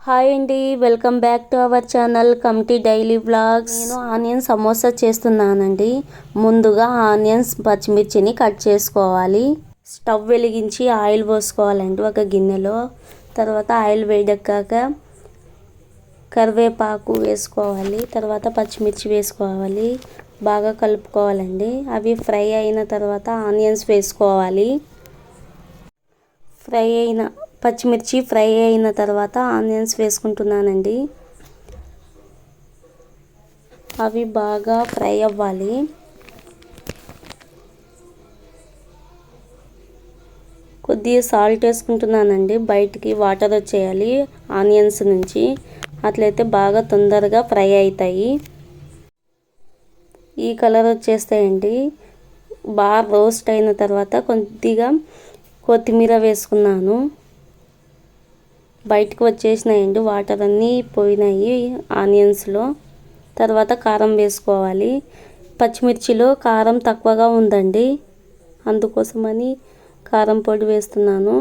Hi అండి, welcome back to our channel committee daily vlogs. నేను onion samosa చేస్తున్నానండి. ముందుగా ఆనియన్స్ పచ్చిమిర్చిని కట్ చేసుకోవాలి. స్టవ్ వెలిగించి ఆయిల్ పోసుకోవాలండి ఒక గిన్నెలో. తర్వాత ఆయిల్ వేడెక్కాక కరివేపాకు వేసుకోవాలి. తర్వాత పచ్చిమిర్చి వేసుకోవాలి. బాగా కలుపుకోవాలండి. అవి ఫ్రై అయిన తర్వాత ఆనియన్స్ వేసుకోవాలి. పచ్చిమిర్చి ఫ్రై అయిన తర్వాత ఆనియన్స్ వేసుకుంటున్నానండి. అవి బాగా ఫ్రై అవ్వాలి. కొద్దిగా సాల్ట్ వేసుకుంటున్నానండి. బయటికి వాటర్ వచ్చేయాలి ఆనియన్స్ నుంచి, అట్లయితే బాగా తొందరగా ఫ్రై అవుతాయి. ఈ కలర్ వచ్చేస్తాయండి. బాగా రోస్ట్ అయిన తర్వాత కొద్దిగా కొత్తిమీర వేసుకున్నాను. బయటకు వచ్చేసినాయండి, వాటర్ అన్నీ పోయినాయి ఆనియన్స్లో. తర్వాత కారం వేసుకోవాలి. పచ్చిమిర్చిలో కారం తక్కువగా ఉందండి, అందుకోసమని కారం పొడి వేస్తున్నాను.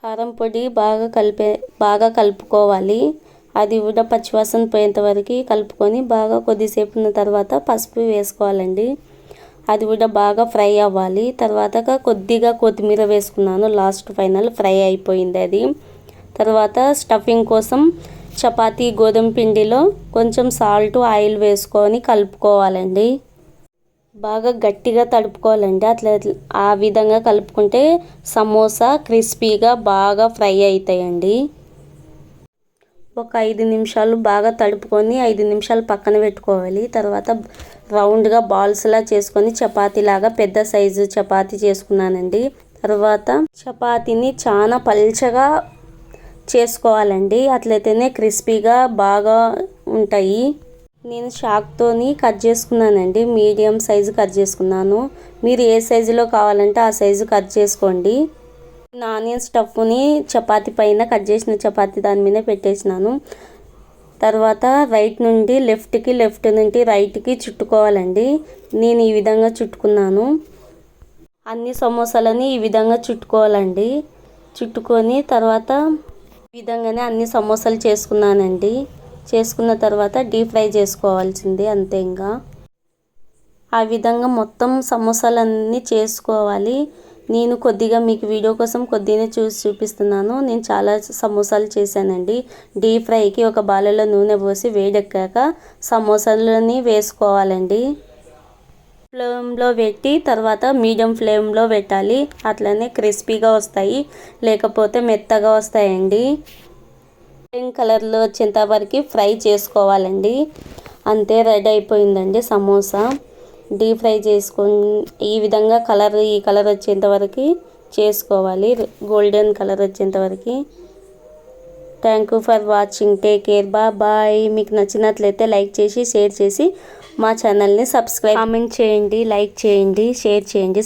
కారం పొడి బాగా కలుపుకోవాలి. అది కూడా పచ్చివాసన పోయేంత వరకు కలుపుకొని బాగా కొద్దిసేపు ఉన్న తర్వాత పసుపు వేసుకోవాలండి. అది కూడా బాగా ఫ్రై అవ్వాలి. తర్వాత కొద్దిగా కొత్తిమీర వేసుకున్నాను. లాస్ట్ ఫైనల్ ఫ్రై అయిపోయింది అది. తర్వాత స్టఫింగ్ కోసం చపాతీ గోధుమ పిండిలో కొంచెం సాల్ట్ ఆయిల్ వేసుకొని కలుపుకోవాలండి. బాగా గట్టిగా తడుపుకోవాలండి. ఆ విధంగా కలుపుకుంటే సమోసా క్రిస్పీగా బాగా ఫ్రై అవుతాయండి. ఒక 5 నిమిషాలు బాగా తడుపుకొని 5 నిమిషాలు పక్కన పెట్టుకోవాలి. తర్వాత రౌండ్గా బాల్స్లా చేసుకొని చపాతీలాగా పెద్ద సైజు చపాతీ చేసుకున్నానండి. తర్వాత చపాతీని చాలా పల్చగా చేసుకోవాలండి, అట్లయితేనే క్రిస్పీగా బాగా ఉంటాయి. నేను చాక్తోని కట్ చేసుకున్నానండి. మీడియం సైజు కట్ చేసుకున్నాను. మీరు ఏ సైజులో కావాలంటే ఆ సైజు కట్ చేసుకోండి. ఆనియన్ స్టఫ్ని చపాతీ పైన కట్ చేసిన చపాతీ దాని మీద పెట్టేసినాను. తర్వాత రైట్ నుండి లెఫ్ట్కి, లెఫ్ట్ నుండి రైట్కి చుట్టుకోవాలండి. నేను ఈ విధంగా చుట్టుకున్నాను. అన్ని సమోసాలని ఈ విధంగా చుట్టుకోవాలండి. చుట్టుకొని తర్వాత ఈ విధంగానే అన్ని సమోసాలు చేసుకున్నానండి. చేసుకున్న తర్వాత డీప్ ఫ్రై చేసుకోవాల్సింది అంతే. ఇంకా ఆ విధంగా మొత్తం సమోసాలన్నీ చేసుకోవాలి. నేను కొద్దిగా మీకు వీడియో కోసం కొద్దిగా చూపిస్తున్నాను. నేను చాలా సమోసాలు చేశానండి. డీప్ ఫ్రైకి ఒక బాలలో నూనె పోసి వేడెక్కాక సమోసాలని వేసుకోవాలండి. ఫ్లేమ్లో పెట్టి తర్వాత మీడియం ఫ్లేమ్లో పెట్టాలి. అట్లనే క్రిస్పీగా వస్తాయి, లేకపోతే మెత్తగా వస్తాయండి. గ్రీన్ కలర్లో వచ్చేంత వరకు ఫ్రై చేసుకోవాలండి. అంతే, రెడీ అయిపోయిందండి సమోసా. డీప్ ఫ్రై చేసుకొని ఈ విధంగా ఈ కలర్ వచ్చేంత వరకు చేసుకోవాలి, గోల్డెన్ కలర్ వచ్చేంత వరకు. Thank you for watching. Take care, bye. మీకు నచ్చినట్లయితే లైక్ చేసి షేర్ చేసి మా ఛానల్ని సబ్స్క్రైబ్, కామెంట్ చేయండి, లైక్ చేయండి, షేర్ చేయండి.